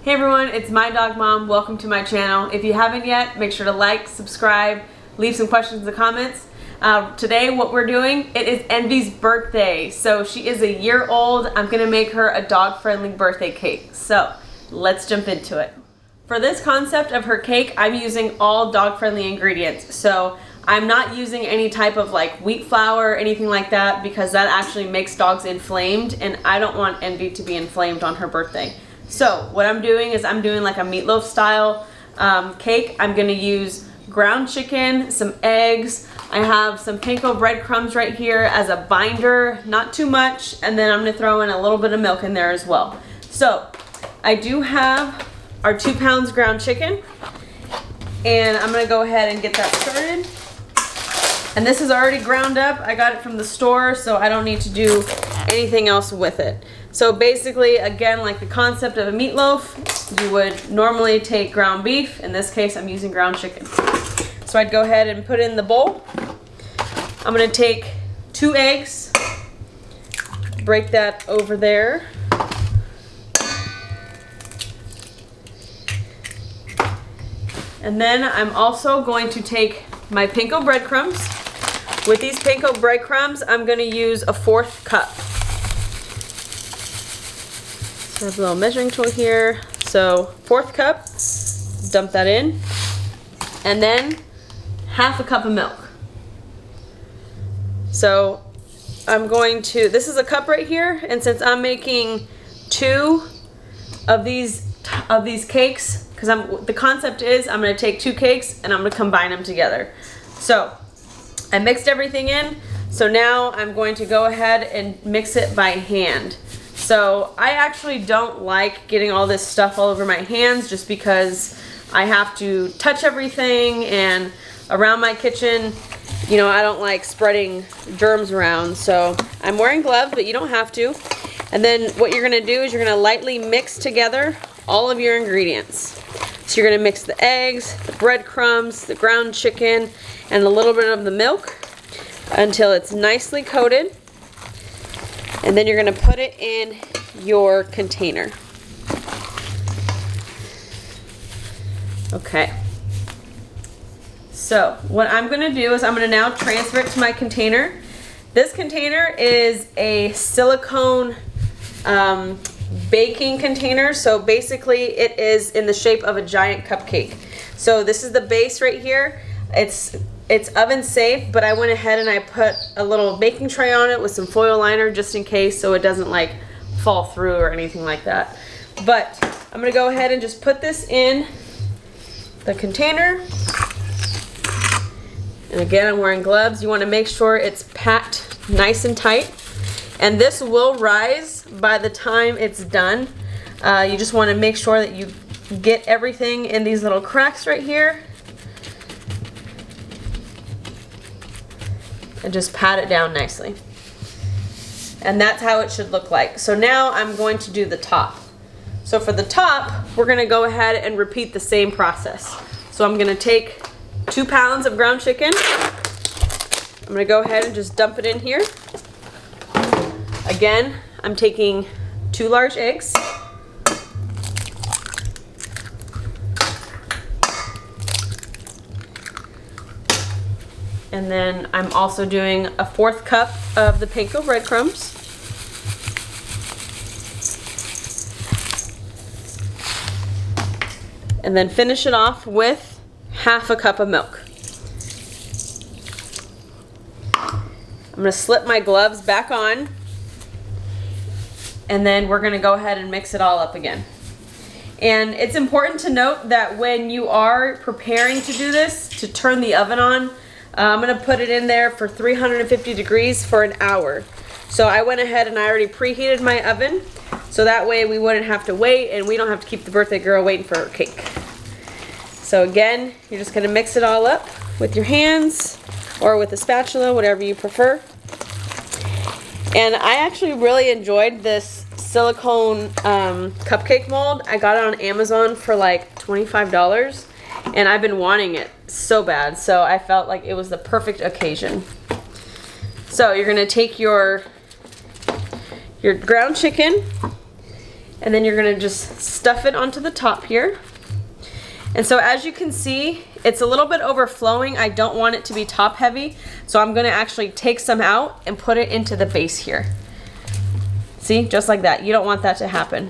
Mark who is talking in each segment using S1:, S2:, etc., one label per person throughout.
S1: Hey everyone, it's My Dog Mom. Welcome to my channel. If you haven't yet, make sure to like, subscribe, leave some questions in the comments. Today what we're doing, it is Envy's birthday. So she is a year old. I'm gonna make her a dog-friendly birthday cake. So let's jump into it. For this concept of her cake, I'm using all dog-friendly ingredients. So I'm not using any type of like wheat flour or anything like that because that actually makes dogs inflamed and I don't want Envy to be inflamed on her birthday. So what I'm doing is I'm doing like a meatloaf style cake. I'm gonna use ground chicken, some eggs. I have some panko breadcrumbs right here as a binder, not too much, and then I'm gonna throw in a little bit of milk in there as well. So I do have our 2 pounds ground chicken, and I'm gonna go ahead and get that started. And this is already ground up. I got it from the store, so I don't need to do anything else with it. So basically, again, like the concept of a meatloaf, you would normally take ground beef. In this case, I'm using ground chicken. So I'd go ahead and put it in the bowl. I'm gonna take 2 eggs, break that over there. And then I'm also going to take my panko breadcrumbs. With these panko breadcrumbs, I'm gonna use a 1/4 cup. So I have a little measuring tool here. So 1/4 cup, dump that in. And then 1/2 cup of milk. So I'm going to, this is a cup right here, and since I'm making 2 of these cakes, because the concept is I'm going to take 2 cakes and I'm going to combine them together. So I mixed everything in, so now I'm going to go ahead and mix it by hand. So I actually don't like getting all this stuff all over my hands just because I have to touch everything, and around my kitchen, you know, I don't like spreading germs around. So I'm wearing gloves, but you don't have to. And then what you're gonna do is you're gonna lightly mix together all of your ingredients. So you're gonna mix the eggs, the breadcrumbs, the ground chicken, and a little bit of the milk until it's nicely coated. And then you're gonna put it in your container. Okay. So what I'm gonna do is I'm gonna now transfer it to my container. This container is a silicone baking container. So basically it is in the shape of a giant cupcake. So this is the base right here. It's oven safe, but I went ahead and I put a little baking tray on it with some foil liner just in case, so it doesn't like fall through or anything like that. But I'm gonna go ahead and just put this in the container. And again, I'm wearing gloves. You wanna make sure it's packed nice and tight. And this will rise by the time it's done. You just wanna make sure that you get everything in these little cracks right here. And just pat it down nicely. And that's how it should look like. So now I'm going to do the top. So for the top, we're gonna go ahead and repeat the same process. So I'm gonna take 2 pounds of ground chicken. I'm gonna go ahead and just dump it in here. Again, I'm taking 2 large eggs. And then I'm also doing a 1/4 cup of the panko breadcrumbs. And then finish it off with 1/2 cup of milk. I'm gonna slip my gloves back on, and then we're gonna go ahead and mix it all up again. And it's important to note that when you are preparing to do this, to turn the oven on, I'm gonna put it in there for 350 degrees for an hour. So I went ahead and I already preheated my oven, so that way we wouldn't have to wait and we don't have to keep the birthday girl waiting for her cake. So again, you're just gonna mix it all up with your hands or with a spatula, whatever you prefer. And I actually really enjoyed this silicone cupcake mold. I got it on Amazon for like $25. And I've been wanting it so bad, so I felt like it was the perfect occasion. So you're gonna take your ground chicken And then you're gonna just stuff it onto the top here. And so as you can see, it's a little bit overflowing. I don't want it to be top heavy, so I'm gonna actually take some out and put it into the base here. See, just like that. You don't want that to happen.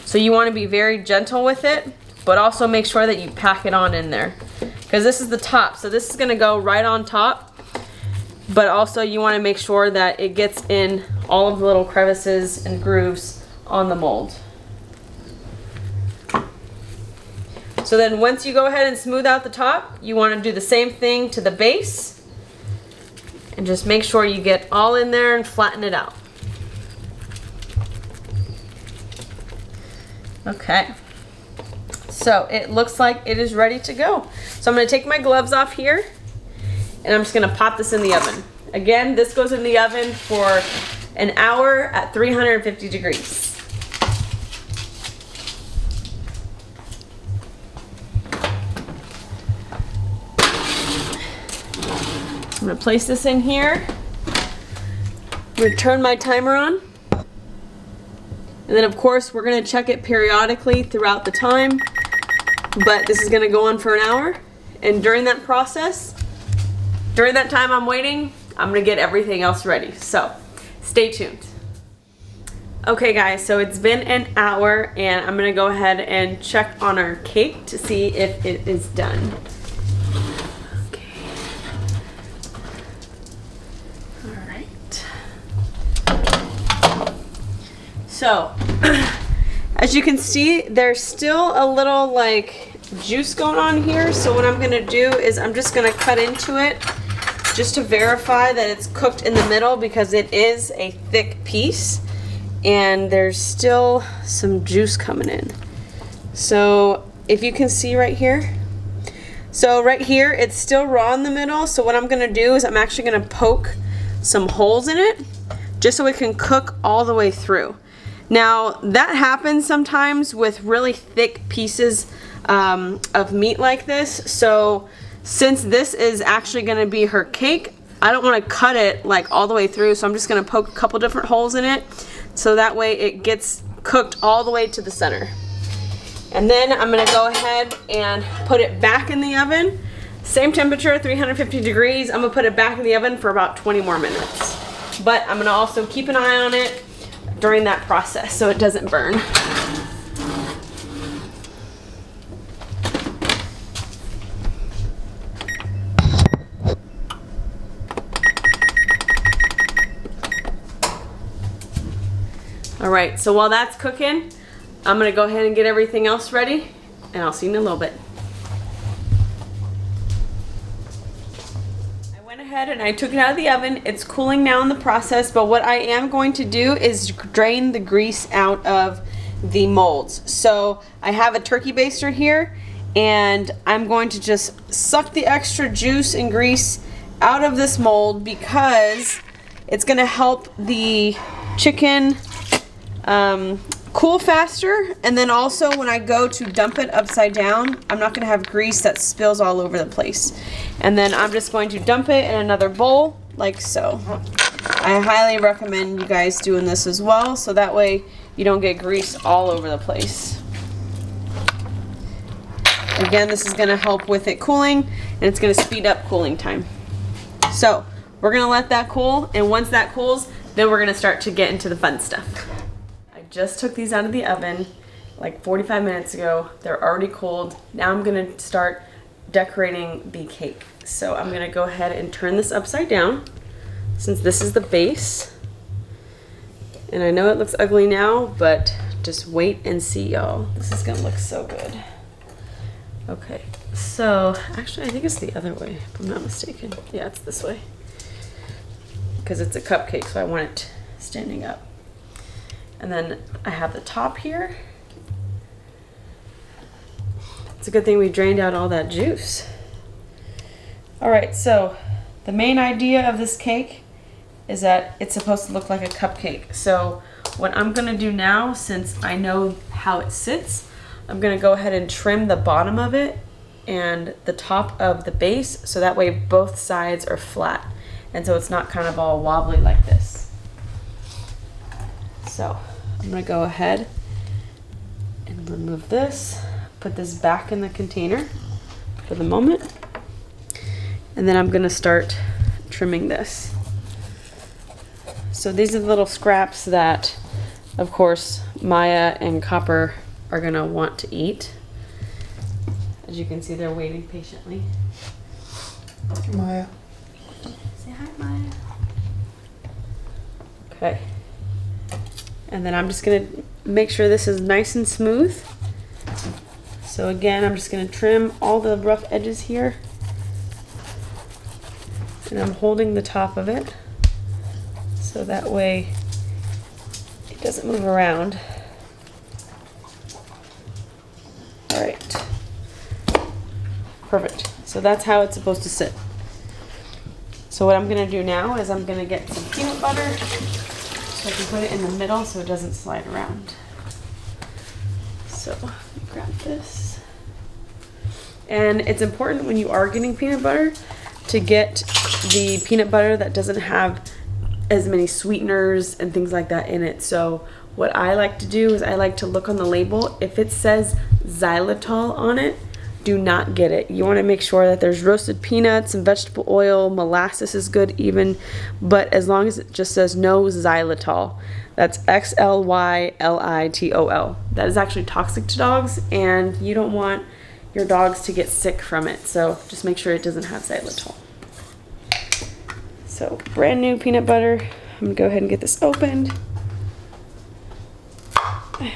S1: So you wanna be very gentle with it, but also make sure that you pack it on in there. Because this is the top, so this is gonna go right on top, but also you wanna make sure that it gets in all of the little crevices and grooves on the mold. So then once you go ahead and smooth out the top, you want to do the same thing to the base. And just make sure you get all in there and flatten it out. Okay. So it looks like it is ready to go. So I'm going to take my gloves off here and I'm just going to pop this in the oven. Again, this goes in the oven for an hour at 350 degrees. I'm gonna place this in here. I'm gonna turn my timer on. And then of course we're gonna check it periodically throughout the time. But this is gonna go on for an hour. And during that process, during that time I'm waiting, I'm gonna get everything else ready. So stay tuned. Okay guys, so it's been an hour and I'm gonna go ahead and check on our cake to see if it is done. So, as you can see, there's still a little like juice going on here. So what I'm gonna do is I'm just gonna cut into it just to verify that it's cooked in the middle because it is a thick piece and there's still some juice coming in. So if you can see right here, so right here, it's still raw in the middle. So what I'm gonna do is I'm actually gonna poke some holes in it just so it can cook all the way through. Now that happens sometimes with really thick pieces of meat like this. So since this is actually gonna be her cake, I don't wanna cut it like all the way through. So I'm just gonna poke a couple different holes in it so that way it gets cooked all the way to the center. And then I'm gonna go ahead and put it back in the oven. Same temperature, 350 degrees. I'm gonna put it back in the oven for about 20 more minutes. But I'm gonna also keep an eye on it during that process so it doesn't burn. All right, so while that's cooking, I'm gonna go ahead and get everything else ready and I'll see you in a little bit. And I took it out of the oven. It's cooling now in the process, but what I am going to do is drain the grease out of the molds. So I have a turkey baster here and I'm going to just suck the extra juice and grease out of this mold because it's going to help the chicken cool faster, and then also when I go to dump it upside down, I'm not going to have grease that spills all over the place. And then I'm just going to dump it in another bowl like so. I highly recommend you guys doing this as well so that way you don't get grease all over the place. Again, this is going to help with it cooling and it's going to speed up cooling time. So we're going to let that cool, and once that cools, then we're going to start to get into the fun stuff. Just took these out of the oven like 45 minutes ago. They're already cold. Now I'm gonna start decorating the cake. So I'm gonna go ahead and turn this upside down since this is the base. And I know it looks ugly now, but just wait and see, y'all. This is gonna look so good. Okay, so actually I think it's the other way if I'm not mistaken. Yeah, it's this way. Because it's a cupcake, so I want it standing up. And then I have the top here. It's a good thing we drained out all that juice. All right, so the main idea of this cake is that it's supposed to look like a cupcake. So what I'm gonna do now, since I know how it sits, I'm gonna go ahead and trim the bottom of it and the top of the base so that way both sides are flat. And so it's not kind of all wobbly like this. So I'm gonna go ahead remove this, put this back in the container for the moment, and then I'm gonna start trimming this. So these are the little scraps that, of course, Maya and Copper are gonna want to eat. As you can see, they're waiting patiently.
S2: Maya.
S1: Say hi, Maya. Okay. And then I'm just gonna make sure this is nice and smooth. So again, I'm just gonna trim all the rough edges here. And I'm holding the top of it, so that way it doesn't move around. All right. Perfect. So that's how it's supposed to sit. So what I'm gonna do now is I'm gonna get some peanut butter so I can put it in the middle so it doesn't slide around. So let me grab this. And it's important when you are getting peanut butter to get the peanut butter that doesn't have as many sweeteners and things like that in it. So what I like to do is I like to look on the label. If it says xylitol on it, do not get it. You want to make sure that there's roasted peanuts and vegetable oil, molasses is good even, but as long as it just says no xylitol. That's XLYLITOL. That is actually toxic to dogs, and you don't want your dogs to get sick from it. So just make sure it doesn't have xylitol. So brand new peanut butter. I'm gonna go ahead and get this opened. Okay.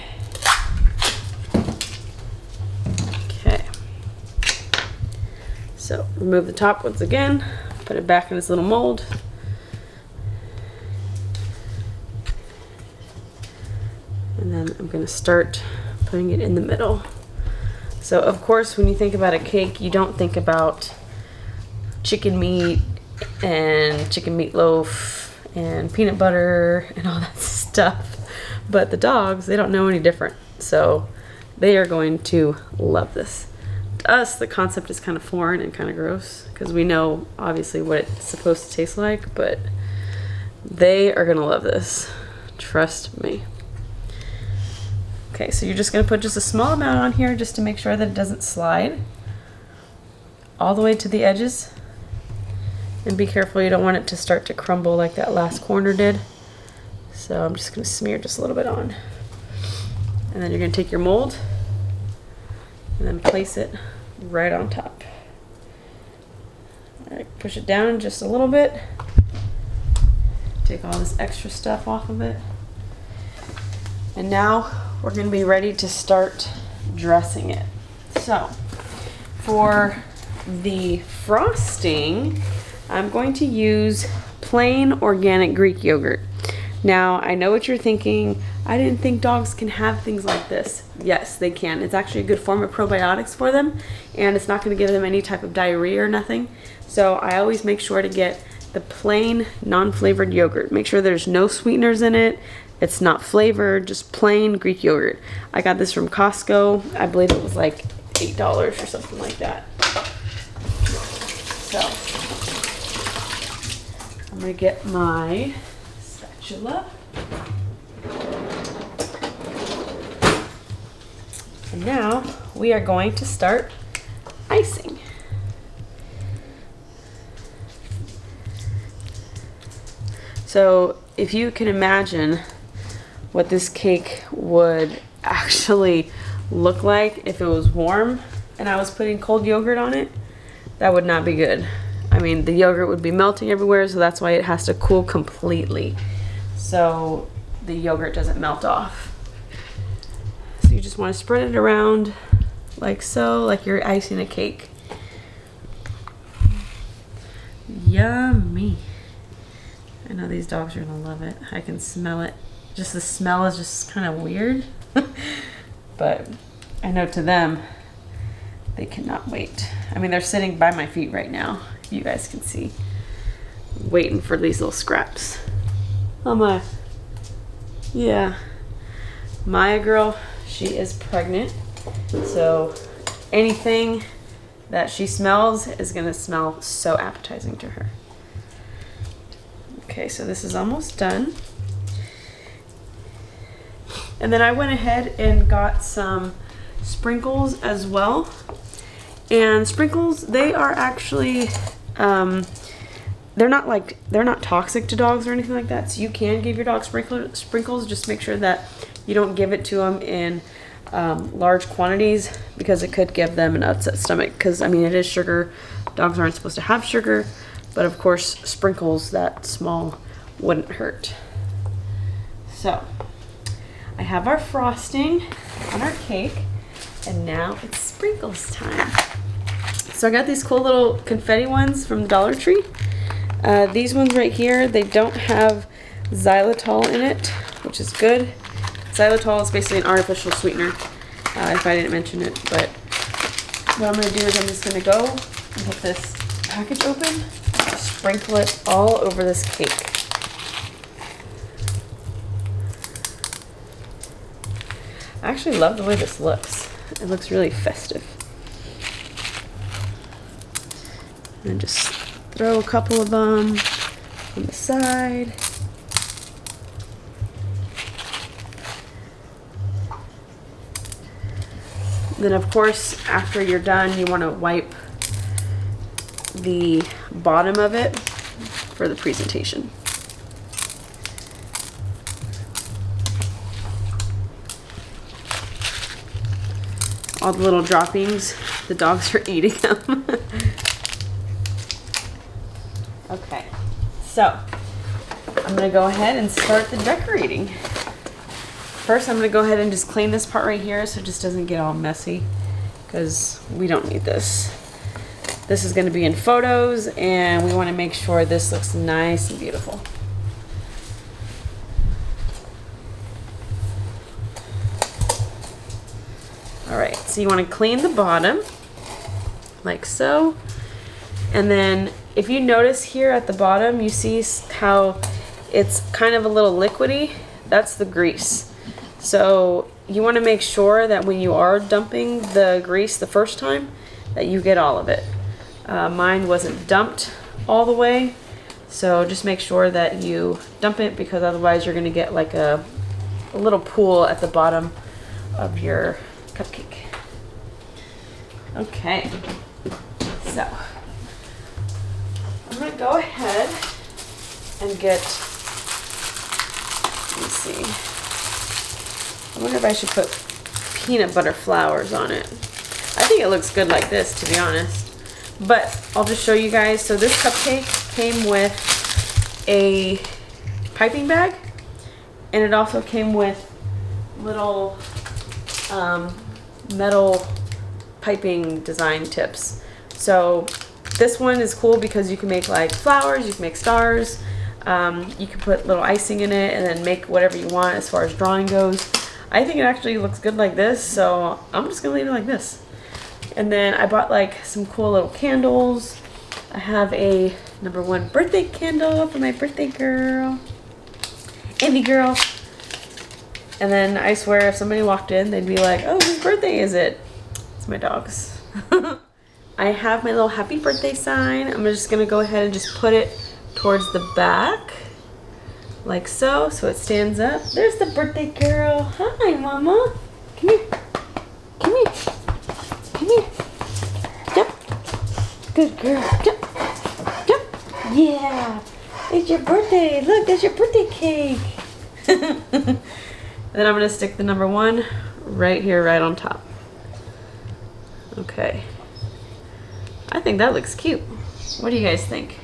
S1: So remove the top once again, put it back in this little mold. And then I'm gonna start putting it in the middle. So of course, when you think about a cake, you don't think about chicken meat and chicken meatloaf and peanut butter and all that stuff. But the dogs, they don't know any different. So they are going to love this. To us, the concept is kind of foreign and kind of gross because we know obviously what it's supposed to taste like, but they are gonna love this. Trust me. Okay, so you're just gonna put just a small amount on here just to make sure that it doesn't slide all the way to the edges. And be careful, you don't want it to start to crumble like that last corner did. So I'm just gonna smear just a little bit on. And then you're gonna take your mold and then place it right on top. All right, push it down just a little bit. Take all this extra stuff off of it. And now we're gonna be ready to start dressing it. So for the frosting, I'm going to use plain organic Greek yogurt. Now, I know what you're thinking. I didn't think dogs can have things like this. Yes, they can. It's actually a good form of probiotics for them, and it's not gonna give them any type of diarrhea or nothing. So I always make sure to get the plain, non-flavored yogurt. Make sure there's no sweeteners in it. It's not flavored, just plain Greek yogurt. I got this from Costco. I believe it was like $8 or something like that. So I'm gonna get my spatula. And now we are going to start icing. So if you can imagine what this cake would actually look like if it was warm and I was putting cold yogurt on it, that would not be good. I mean, the yogurt would be melting everywhere, so that's why it has to cool completely so the yogurt doesn't melt off. So you just want to spread it around like so, like you're icing a cake. Yummy. I know these dogs are gonna love it. I can smell it. Just the smell is just kind of weird. But I know to them, they cannot wait. I mean, they're sitting by my feet right now. You guys can see. Waiting for these little scraps. Oh my. Yeah. Maya girl, she is pregnant. So anything that she smells is gonna smell so appetizing to her. Okay, so this is almost done. And then I went ahead and got some Sprinkles as well. And Sprinkles, they are actually, they're not toxic to dogs or anything like that. So you can give your dog Sprinkles. Just make sure that you don't give it to them in large quantities, because it could give them an upset stomach. Because I mean, it is sugar. Dogs aren't supposed to have sugar, but of course, Sprinkles that small wouldn't hurt. So I have our frosting on our cake, and now it's Sprinkles time. So I got these cool little confetti ones from the Dollar Tree. These ones right here, they don't have xylitol in it, which is good. Xylitol is basically an artificial sweetener, if I didn't mention it. But what I'm going to do is I'm just going to go and get this package open, sprinkle it all over this cake. I actually love the way this looks. It looks really festive. And just throw a couple of them on the side. Then of course, after you're done, you want to wipe the bottom of it for the presentation. All the little droppings, the dogs are eating them. Okay, so I'm gonna go ahead and start the decorating. First, I'm gonna go ahead and just clean this part right here so it just doesn't get all messy, because we don't need this. This is gonna be in photos, and we wanna make sure this looks nice and beautiful. All right, so you wanna clean the bottom, like so. And then if you notice here at the bottom, you see how it's kind of a little liquidy? That's the grease. So you want to make sure that when you are dumping the grease the first time, that you get all of it. Mine wasn't dumped all the way, so just make sure that you dump it, because otherwise you're going to get like a little pool at the bottom of your cupcake. Okay, so I'm going to go ahead and get, let me see, I wonder if I should put peanut butter flowers on it. I think it looks good like this, to be honest. But I'll just show you guys. So this cupcake came with a piping bag, and it also came with little metal piping design tips. So this one is cool because you can make like flowers, you can make stars, you can put little icing in it, and then make whatever you want as far as drawing goes. I think it actually looks good like this, so I'm just gonna leave it like this. And then I bought like some cool little candles. I have a #1 birthday candle for my birthday girl, Envy girl. And then I swear if somebody walked in, they'd be like, oh, whose birthday is it? It's my dog's. I have my little happy birthday sign. I'm just gonna go ahead and just put it towards the back, like so, so it stands up. There's the birthday girl. Hi, Mama. Come here. Come here. Come here. Jump. Good girl. Jump. Jump. Yeah. It's your birthday. Look, that's your birthday cake. Then I'm gonna stick the #1 right here, right on top. Okay. I think that looks cute. What do you guys think?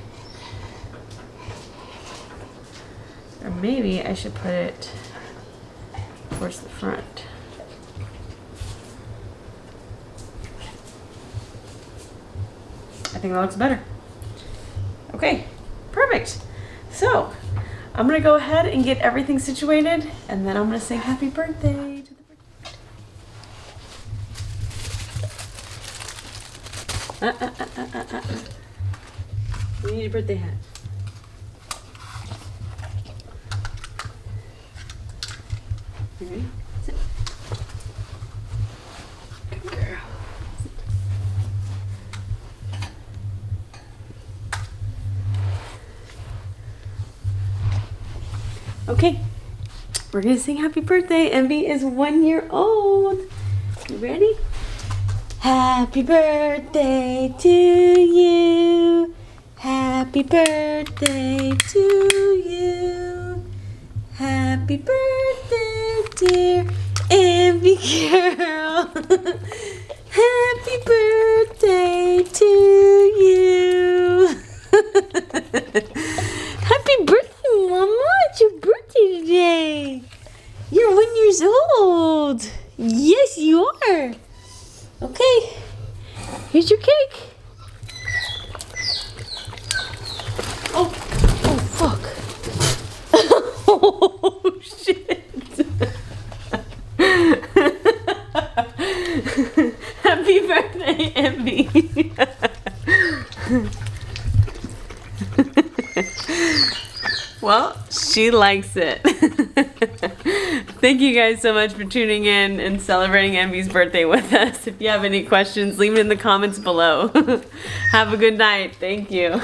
S1: Or maybe I should put it towards the front. I think that looks better. Okay, perfect. So, I'm gonna go ahead and get everything situated, and then I'm gonna sing happy birthday to the birthday. You need a birthday hat. You ready? Sit. Good girl. Sit. Okay, we're gonna sing happy birthday. Envy is 1 year old. You ready? Happy birthday to you. Happy birthday to you. Happy birthday, dear Envy girl. Happy birthday to you. Happy birthday, Mama. It's your birthday today. You're 1 year old. Yes, you are. Okay. Here's your cake. Oh, fuck. Oh, shit. Happy birthday, Envy. Well, she likes it. Thank you guys so much for tuning in and celebrating Envy's birthday with us. If you have any questions, leave it in the comments below. Have a good night. Thank you.